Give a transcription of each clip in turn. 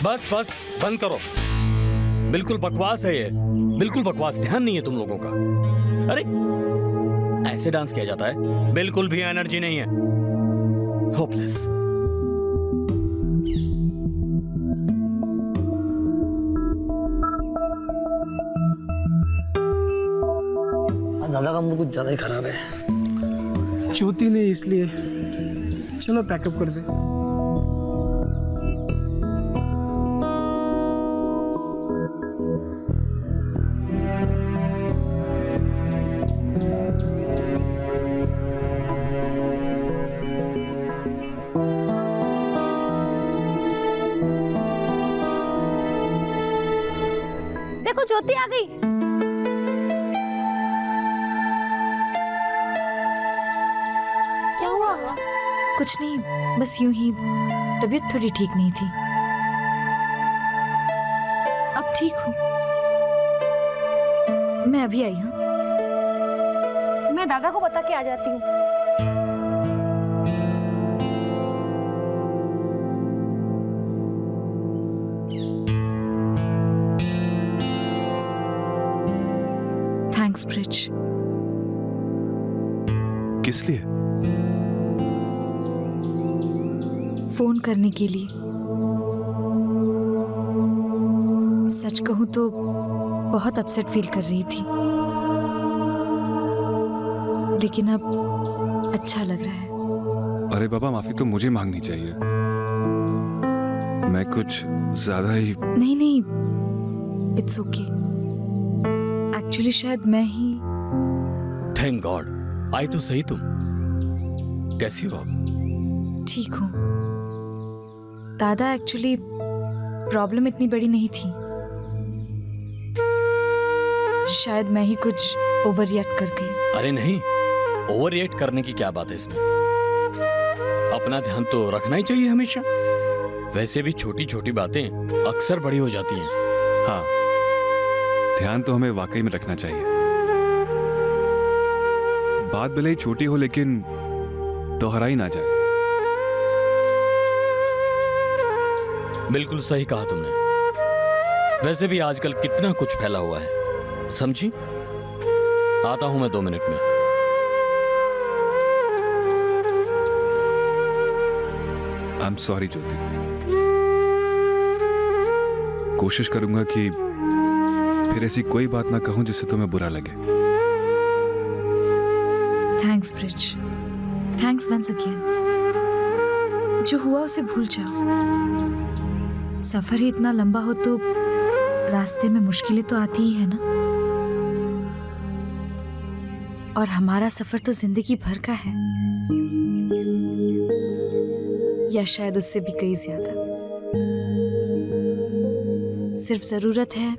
बस बस बंद करो। बिल्कुल बकवास है ये, बिल्कुल बकवास। ध्यान नहीं है तुम लोगों का। अरे ऐसे डांस किया जाता है? बिल्कुल भी एनर्जी नहीं है। होपलेस। दादा का मूड कुछ ज्यादा ही खराब है। ज्योति ने इसलिए। चलो पैकअप कर दे। देखो ज्योति आ गई। क्या हुआ? कुछ नहीं, बस यूं ही तबीयत थोड़ी ठीक नहीं थी। अब ठीक हूँ। मैं अभी आई हूँ। मैं दादा को बता के आ जाती हूँ। Thanks bridge. किस लिए? फोन करने के लिए। सच कहूं तो बहुत अपसेट फील कर रही थी, लेकिन अब अच्छा लग रहा है। अरे बाबा, माफी तो मुझे मांगनी चाहिए। मैं कुछ ज्यादा ही। नहीं नहीं, इट्स ओके। एक्चुअली शायद मैं ही। थैंक गॉड, आई तो सही तुम। कैसी हो आप? ठीक हूँ दादा। एक्चुअली प्रॉब्लम इतनी बड़ी नहीं थी। शायद मैं ही कुछ ओवर रिएक्ट कर गई। अरे नहीं, ओवर रिएक्ट करने की क्या बात है इसमें? अपना ध्यान तो रखना ही चाहिए हमेशा। वैसे भी छोटी छोटी बातें अक्सर बड़ी हो जाती हैं। हाँ, ध्यान तो हमें वाकई में रखना चाहिए। बात भले ही छोटी हो, लेकिन दोहराई ना जाए। बिल्कुल सही कहा तुमने। वैसे भी आजकल कितना कुछ फैला हुआ है, समझी? आता हूं मैं 2 मिनट में। आई एम सॉरी ज्योति। कोशिश करूंगा कि फिर ऐसी कोई बात ना कहूं जिससे तुम्हें बुरा लगे। Thanks Brij. Thanks once again. जो हुआ उसे भूल जाओ। सफर ही इतना लंबा हो तो रास्ते में मुश्किलें तो आती ही है ना। और हमारा सफर तो जिंदगी भर का है, या शायद उससे भी कई ज्यादा। सिर्फ जरूरत है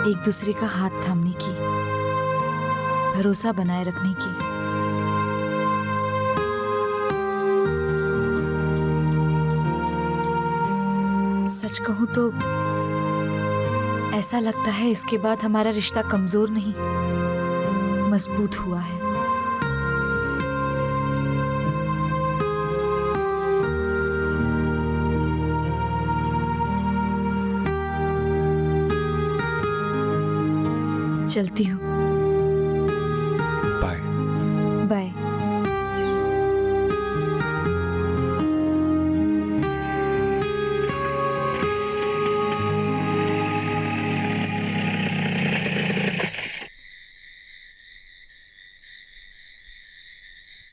एक दूसरे का हाथ थामने की, भरोसा बनाए रखने की। सच कहूं तो ऐसा लगता है इसके बाद हमारा रिश्ता कमजोर नहीं, मजबूत हुआ है। चलती हूँ। बाय। बाय।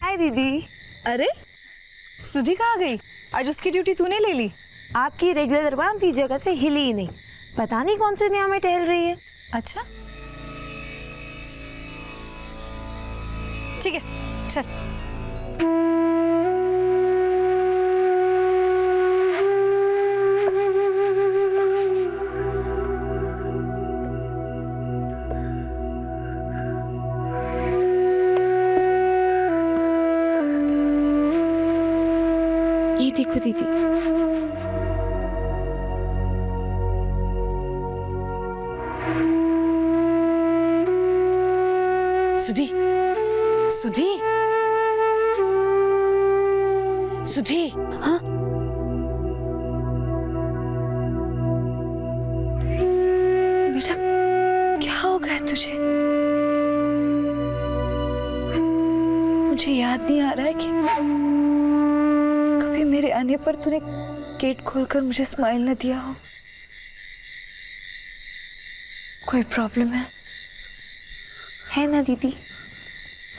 हाय दीदी। अरे सुधी कहाँ गई? आज उसकी ड्यूटी तूने ले ली। आपकी रेगुलर दरबार की जगह से हिली ही नहीं। पता नहीं कौन से दुनिया में टहल रही है। अच्छा ठीक है, चल। ये देखो दीदी, सुधी, सुधी, सुधी। हाँ बेटा, क्या हो गया तुझे? मुझे याद नहीं आ रहा है कि कभी मेरे आने पर तूने गेट खोलकर मुझे स्माइल न दिया हो। कोई प्रॉब्लम है ना दीदी?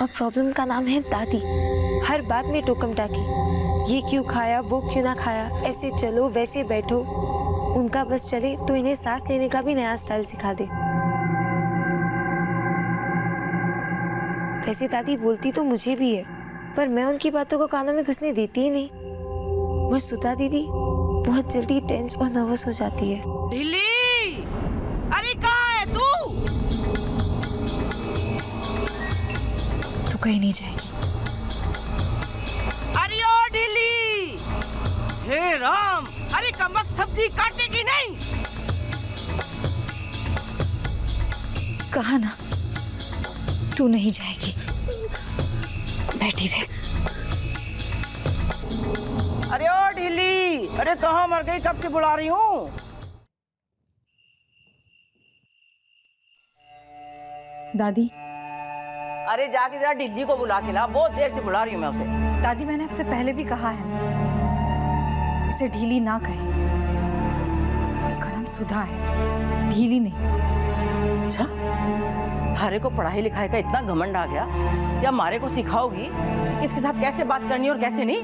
और प्रॉब्लम का नाम है दादी। हर बात में टोकम टाकी, ये क्यों खाया, वो क्यों ना खाया, ऐसे चलो वैसे बैठो। उनका बस चले तो इन्हें सांस लेने का भी नया स्टाइल सिखा दे। वैसे दादी बोलती तो मुझे भी है, पर मैं उनकी बातों को कानों में घुसने देती ही नहीं। और सुधा दीदी बहुत जल्दी टेंस और नर्वस हो जाती है। ढिल्ली, अरे कहाँ है तू? तू कहीं नहीं जाएगी। अरे ओ ढिल्ली, हे राम, अरे कमक सब्जी काटेगी नहीं? कहा ना तू नहीं जाएगी, बैठी रहे। अरे ओ ढिल्ली, अरे कहाँ मर गई, कब से बुला रही हूँ। दादी, अरे जाके जरा ढिल्ली को बुला के ला, बहुत देर से बुला रही हूँ मैं उसे। दादी मैंने आपसे पहले भी कहा है ना, उसे ढीली ना कहे। उसका नाम सुधा है, ढीली नहीं। अच्छा, थारे को पढ़ाई लिखाई का इतना घमंड आ गया क्या मारे को सिखाओगी इसके साथ कैसे बात करनी और कैसे नहीं?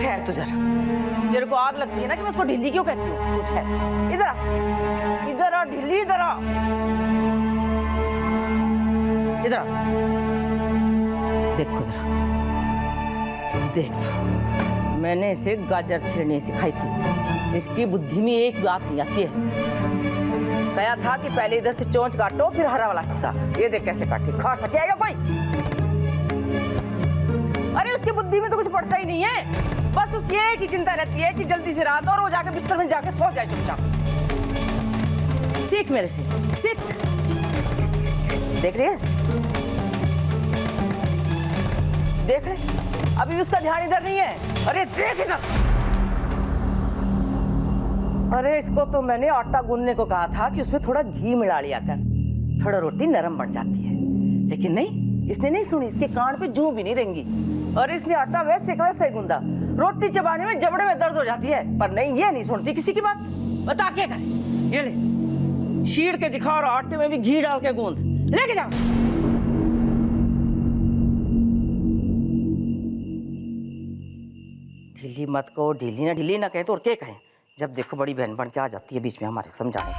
ठहर तो जरा, तेरे को आग लगती है ना कि मैं उसको ढिल्ली क्यों कहती हूँ? कुछ है, इधर आ, इधर आ ढिल्ली, इधर आ, इधर आ। देखो जरा, देख, मैंने इसे गाजर छीलनी सिखाई थी, इसकी बुद्धि में एक बात नहीं आती है। कहा था कि पहले इधर से चोंच काटो फिर हरा वाला हिस्सा। ये देख कैसे काटी, खा सके आएगा कोई? अरे उसकी बुद्धि में तो कुछ पड़ता ही नहीं है, बस उसकी एक ही चिंता रहती है कि जल्दी से रात और वो जाके बिस्तर में जाके सो जाए चुपचाप। सीख मेरे से, सीख। देख रही है, देख रहे, अभी उसका ध्यान इधर नहीं है। अरे देख इधर, अरे इसको तो मैंने आटा गूंदने को कहा था कि उसमें थोड़ा घी मिला लिया कर, थोड़ा रोटी नरम बन जाती है, लेकिन नहीं, इसने नहीं सुनी, इसके कान पे जूं भी नहीं रेंगी। और इसने आटा वैसे का वैसे गूंदा, रोटी चबाने में जबड़े में दर्द हो जाती है, पर नहीं, ये नहीं सुनती किसी की बात। बता क्या करे, ये ले छीड़ के दिखा और आटे में भी घी डाल के गूंद, लेके जाओ। ढीली मत को, ढीली ना कहे तो और क्या कहें? जब देखो बड़ी बहन बन के आ जाती है बीच में हमारे समझाने।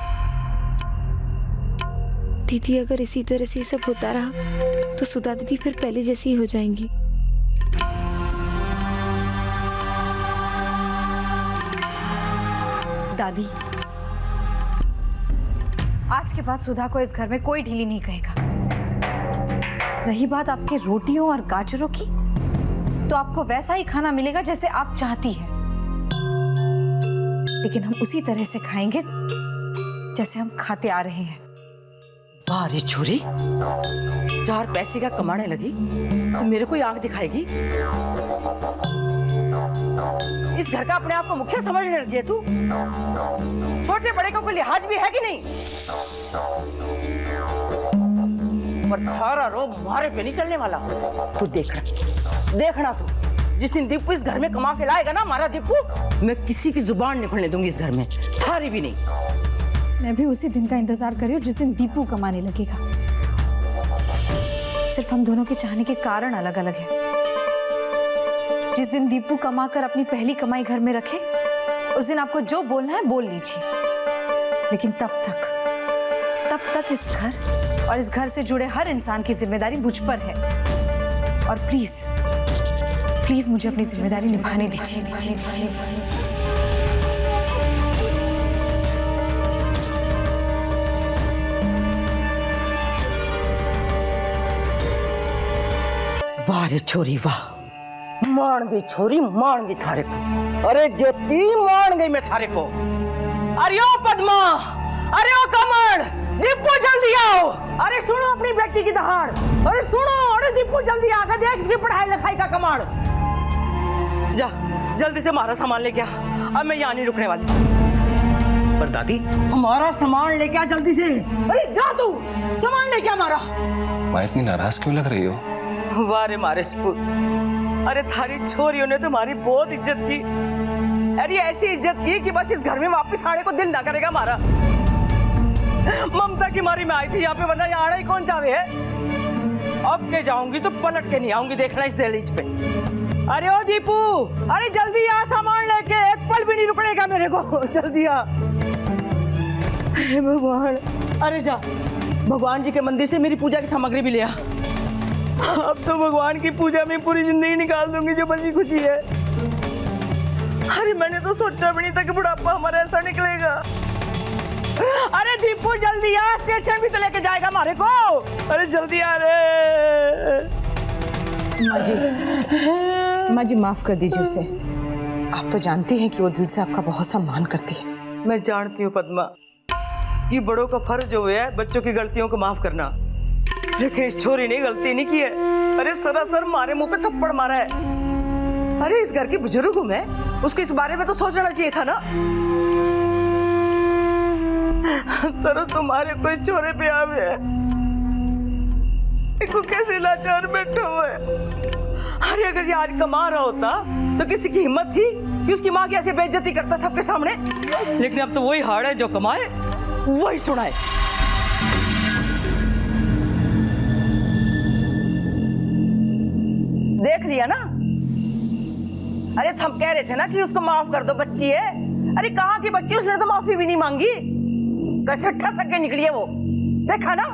दीदी अगर इसी तरह से सब होता रहा तो सुधा दीदी फिर पहले जैसी ही हो जाएंगी। दादी, आज के बाद सुधा को इस घर में कोई ढीली नहीं कहेगा। रही बात आपके रोटियों और गाजरों की, तो आपको वैसा ही खाना मिलेगा जैसे आप चाहती हैं, लेकिन हम उसी तरह से खाएंगे जैसे हम खाते आ रहे हैं। वाह रे छोरी, 4 पैसे का कमाने लगी तो मेरे को आंख दिखाएगी। इस घर का अपने आप को मुखिया समझने लगी है तू? छोटे बड़े को कोई लिहाज भी है कि नहीं? पर थारा रोग मारे पे नहीं चलने वाला। तू देखना तू, जिस दिन दीपू इस घर में कमा के लाएगा ना, हमारा दीपू, मैं किसी की जुबान नहीं खुलने दूंगी इस घर में, थारी भी नहीं। मैं भी उसी दिन का इंतजार कर रही हूँ जिस दिन दीपू कमाने लगेगा। सिर्फ हम दोनों के चाहने के कारण अलग अलग हैं। जिस दिन दीपू कमाकर अपनी पहली कमाई घर में रखे, उस दिन आपको जो बोलना है बोल लीजिए, लेकिन तब तक इस घर और इस घर से जुड़े हर इंसान की जिम्मेदारी मुझ पर है। और प्लीज मुझे अपनी जिम्मेदारी निभाने दीजिए। वाह रे छोरी वाह, मान गई छोरी, मान गई थारे को। अरे ज्योति, मान गई मैं थारे को। अरे ओ पद्मा, अरे ओ कमल, दीपू जल्दी आओ। अरे सुनो अपनी बेटी की दहाड़, अरे सुनो, अरे दीपू जल्दी आकर देख इसकी पढ़ाई लिखाई का कमाल। जा जल्दी से हमारा सामान लेके आ, अब मैं यहाँ नहीं रुकने वाली। पर दादी, हमारा सामान लेके आ जल्दी से। अरे जा तू, सामान लेके आ हमारा। माँ इतनी नाराज क्यों लग रही हो? वाह रे मारे सपूत, अरे थारी छोरियों ने तुम्हारी बहुत इज्जत की। अरे ऐसी इज्जत की कि बस इस घर में वापस आने को दिल ना करेगा हमारा। ममता की मारी मैं आई थी यहाँ पे, वरना यहाँ आना ही कौन चाहे है। अब के जाऊंगी तो पलट के नहीं आऊंगी, देखना इस दहलीज पे। अरे ओ दीपू, अरे जल्दी आ सामान लेके, एक पल भी नहीं रुकने का मेरे को, जल्दी आ। अरे भगवान, अरे जा भगवान जी के मंदिर से मेरी पूजा की सामग्री भी ले आ। अब तो भगवान की पूजा में पूरी जिंदगी निकाल दूंगी जो बची खुशी है। अरे मैंने तो सोचा भी नहीं था कि बुढ़ापा हमारा ऐसा निकलेगा। अरे दीपू जल्दी आ, स्टेशन भी तो लेके जाएगा हमारे को। अरे जल्दी आ रे। माँ जी माफ कर दीजिए उसे। आप तो जानती हैं कि वो दिल से आपका बहुत सम्मान करती है। मैं जानती हूँ पद्मा कि बड़ों का फर्ज जो है बच्चों की गलतियों को माफ करना, लेकिन इस छोरी ने गलती नहीं की है। अरे सरासर मारे मुंह पे थप्पड़ मारा है। अरे इस घर की बुजुर्ग हूं मैं, उसके इस बारे में तो सोचना चाहिए था ना। तरस तुम्हारे को इस छोरे पे आवे है, देखो कैसे लाचार बैठा हुआ है। अरे अगर ये आज कमा रहा होता तो किसी की हिम्मत थी कि उसकी माँ की ऐसे बेइज्जती करता सबके सामने। लेकिन अब तो वही हाड़ है जो कमाए वही सुनाए। देख लिया ना। अरे हम कह रहे थे ना कि उसको माफ कर दो, बच्ची है। अरे कहाँ की बच्ची, उसने तो माफी भी नहीं मांगी। कैसे ठसक के निकली है वो, देखा ना।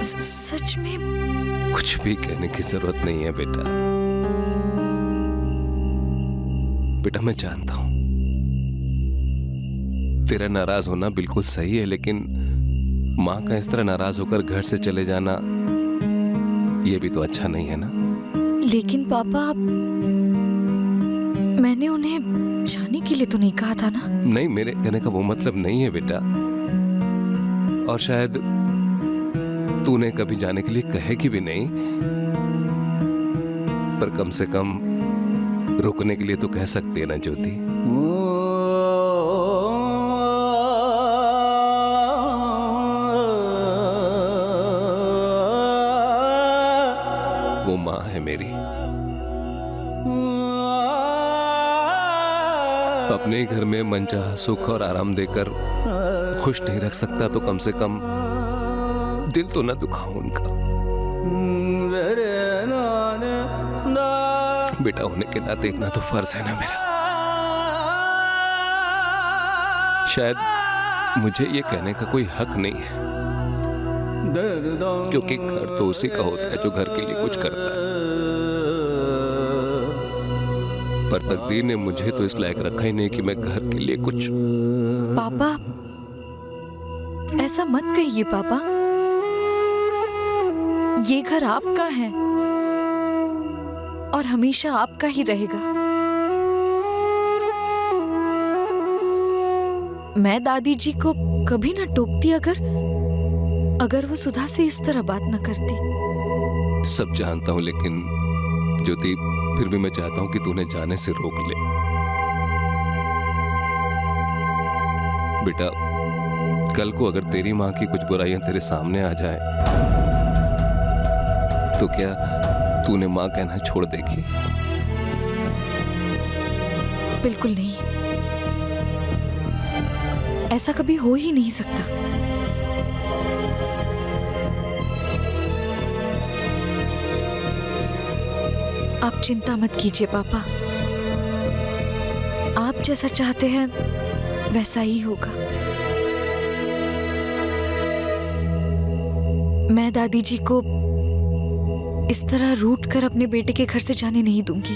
सच में कुछ भी कहने की जरूरत नहीं है बेटा। बेटा मैं जानता हूं तेरा नाराज होना बिल्कुल सही है, लेकिन माँ का इस तरह नाराज होकर घर से चले जाना ये भी तो अच्छा नहीं है ना। लेकिन पापा मैंने उन्हें जाने के लिए तो नहीं कहा था ना। नहीं, मेरे कहने का वो मतलब नहीं है बेटा। और शायद तूने कभी जाने के लिए कहेगी भी नहीं, पर कम से कम रुकने के लिए तो कह सकती है ना ज्योति। वो माँ है मेरी, अपने ही घर में मनचाहा सुख और आराम देकर खुश नहीं रख सकता तो कम से कम दिल तो ना दुखाऊं उनका। बेटा होने के नाते इतना तो फर्ज है ना मेरा। शायद मुझे ये कहने का कोई हक नहीं है, क्योंकि घर तो उसी का होता है जो घर के लिए कुछ करता है। पर तकदीर ने मुझे तो इस लायक रखा ही नहीं कि मैं घर के लिए कुछ। पापा ऐसा मत कहिए पापा, ये घर आपका है और हमेशा आपका ही रहेगा। मैं दादी जी को कभी ना टोकती अगर वो सुधा से इस तरह बात ना करती। सब जानता हूं, लेकिन ज्योति फिर भी मैं चाहता हूं कि तू उन्हें जाने से रोक ले। बेटा कल को अगर तेरी माँ की कुछ बुराइयां तेरे सामने आ जाए तो क्या तूने माँ कहना छोड़ देगी? बिल्कुल नहीं, ऐसा कभी हो ही नहीं सकता। आप चिंता मत कीजिए पापा, आप जैसा चाहते हैं वैसा ही होगा। मैं दादी जी को इस तरह रूठ कर अपने बेटे के घर से जाने नहीं दूंगी।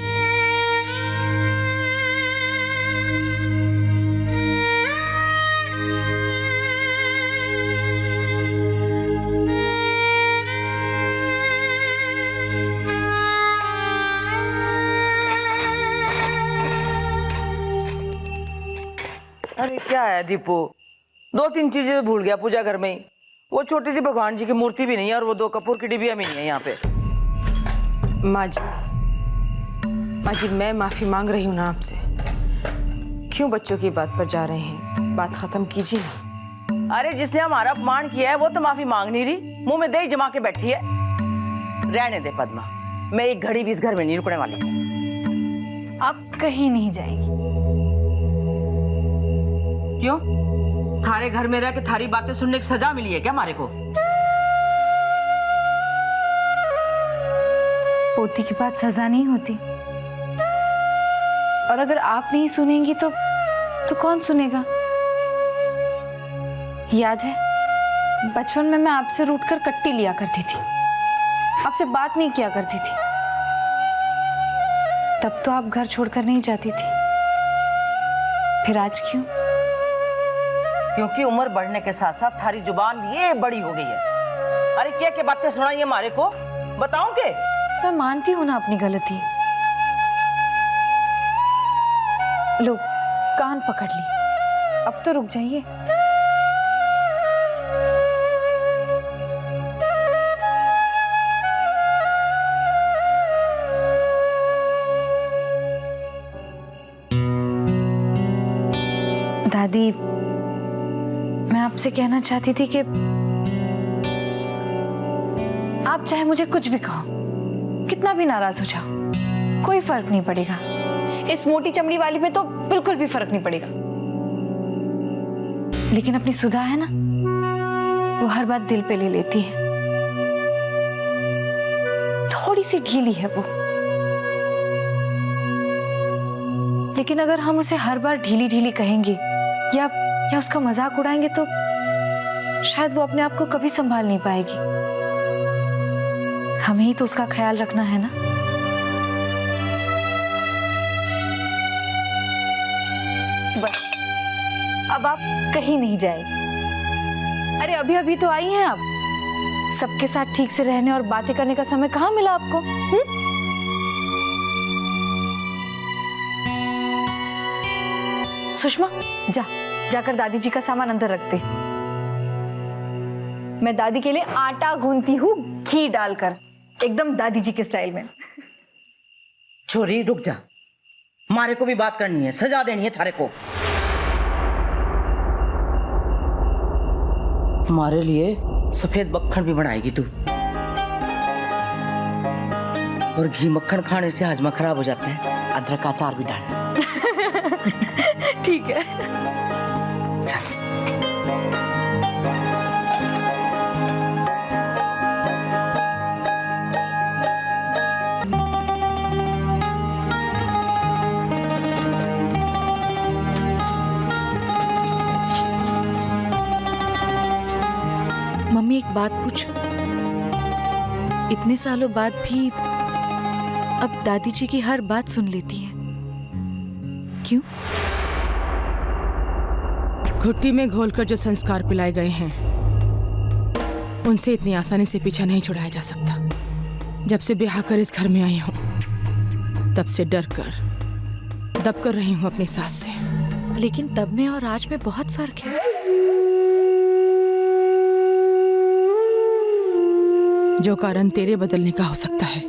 अरे क्या है दीपू, 2-3 चीजें भूल गया पूजा घर में ही। वो छोटी सी भगवान जी की मूर्ति भी नहीं है और वो 2 कपूर की डिबिया भी नहीं है यहाँ पे। माँ जी मैं माफी मांग रही हूँ ना आपसे। क्यों बच्चों की बात पर जा रहे हैं? बात खत्म कीजिए ना। अरे जिसने हमारा अपमान किया है वो तो माफी मांग नहीं रही, मुंह में दही जमा के बैठी है। रहने दे पद्मा, मैं एक घड़ी भी इस घर में नहीं रुकने वाली। आप कहीं नहीं जाएगी। क्यों? थारे घर में रह के थारी बातें सुनने की सजा मिली है क्या हमारे को? पोती की बात सजा नहीं होती, और अगर आप नहीं सुनेंगी तो कौन सुनेगा? याद है बचपन में मैं आपसे रूठकर कट्टी लिया करती थी, आपसे बात नहीं किया करती थी। तब तो आप घर छोड़कर नहीं जाती थी, फिर आज क्यों? क्योंकि उम्र बढ़ने के साथ साथ थारी जुबान ये बड़ी हो गई है। अरे क्या क्या बातें सुनाई हमारे को, बताऊं के? मैं मानती हूं ना अपनी गलती। लो कान पकड़ ली, अब तो रुक जाइए। दादी, मैं आपसे कहना चाहती थी कि आप चाहे मुझे कुछ भी कहो, कितना भी नाराज हो जाओ, कोई फर्क नहीं पड़ेगा। इस मोटी चमड़ी वाली पे तो बिल्कुल भी फर्क नहीं पड़ेगा। लेकिन अपनी सुधा है ना, वो हर बात दिल पे ले लेती है। थोड़ी सी ढीली है वो, लेकिन अगर हम उसे हर बार ढीली ढीली कहेंगे या उसका मजाक उड़ाएंगे तो शायद वो अपने आप को कभी संभाल नहीं पाएगी। हमें ही तो उसका ख्याल रखना है ना। बस अब आप कहीं नहीं जाएंगे। अरे अभी अभी तो आई हैं आप, सबके साथ ठीक से रहने और बातें करने का समय कहाँ मिला आपको? सुषमा, जाकर दादी जी का सामान अंदर रख दे। मैं दादी के लिए आटा गूंथती हूँ घी डालकर, एकदम दादी जी के स्टाइल में। छोरी रुक जा, हमारे को भी बात करनी है, सजा देनी है थारे को। हमारे लिए सफेद मक्खन भी बनाएगी तू, और घी मक्खन खाने से हाजमा खराब हो जाता है। अदरक का अचार भी डाल। ठीक है। मम्मी एक बात पूछूं? इतने सालों बाद भी अब दादी जी की हर बात सुन लेती है, क्यों? घुट्टी में घोलकर जो संस्कार पिलाए गए हैं उनसे इतनी आसानी से पीछा नहीं छुड़ाया जा सकता। जब से ब्याह कर इस घर में आई हूं तब से डर कर दब कर रही हूं अपनी सास से। लेकिन तब में और आज में बहुत फर्क है। जो कारण तेरे बदलने का हो सकता है,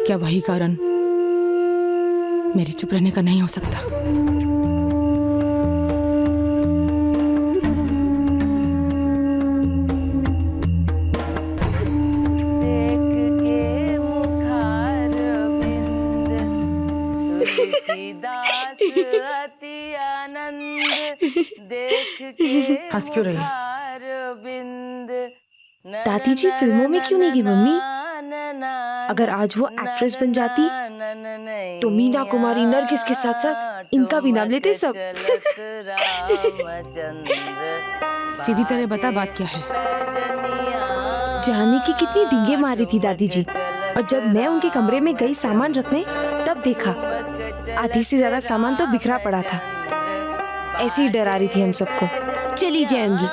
क्या वही कारण मेरी चुप रहने का नहीं हो सकता? हंस क्यों रही है? दादी जी फिल्मों में क्यों नहीं गई मम्मी? अगर आज वो एक्ट्रेस बन जाती तो मीना कुमारी, नरगिस के साथ साथ इनका भी नाम लेते सब। सीधी तरह बता बात क्या है। जाने की कितनी डींगे मारी थी दादी जी, और जब मैं उनके कमरे में गई सामान रखने तब देखा आधी से ज्यादा सामान तो बिखरा पड़ा था। ऐसे ही डरा रही थी हम सबको, चली जाएंगी।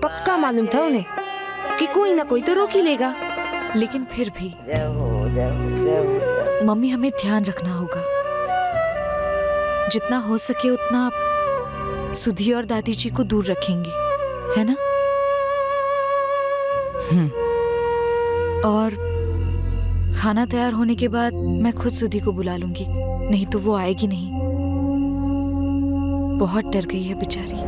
पक्का मालूम था उन्हें कि कोई ना कोई तो रोक ही लेगा। लेकिन फिर भी मम्मी, हमें ध्यान रखना होगा। जितना हो सके उतना सुधी और दादी जी को दूर रखेंगे, है ना? और खाना तैयार होने के बाद मैं खुद सुधी को बुला लूंगी, नहीं तो वो आएगी नहीं। बहुत डर गई है बेचारी।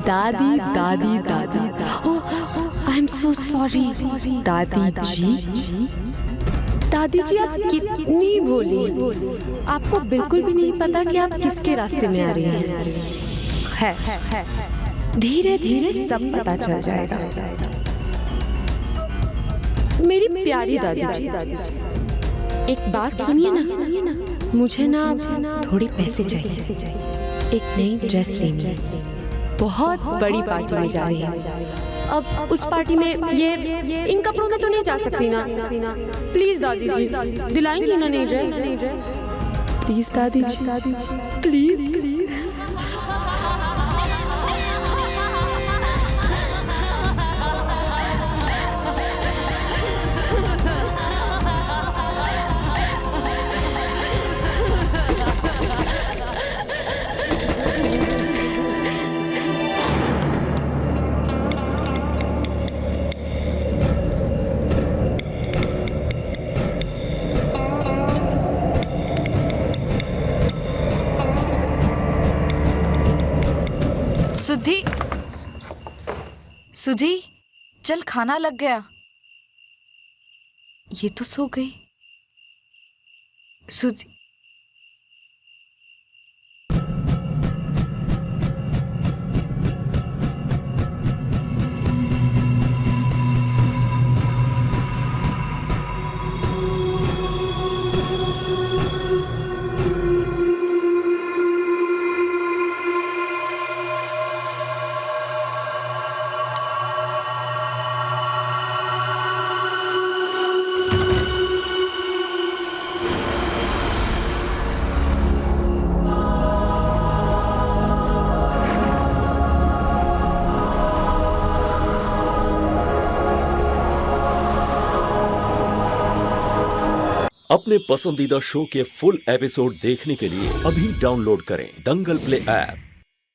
दादी दादी दादी, आई एम सो सॉरी दादी जी। दादी जी आप कितनी भोली, आपको बिल्कुल भी नहीं पता कि आप किसके रास्ते में आ रही हैं। है धीरे धीरे सब पता चल जाएगा। मेरी प्यारी दादी जी, एक बात सुनिए ना, मुझे ना थोड़े पैसे चाहिए। एक नई ड्रेस लेनी है, बहुत बड़ी पार्टी में जा रही है। अब उस पार्टी में ये इन कपड़ों में तो नहीं जा सकती ना। प्लीज दादी जी, दिलाएंगी ना नई ड्रेस? प्लीज दादी जी, प्लीज। सुधी, सुधी, चल खाना लग गया। ये तो सो गई। सुधी, अपने पसंदीदा शो के फुल एपिसोड देखने के लिए अभी डाउनलोड करें दंगल प्ले ऐप।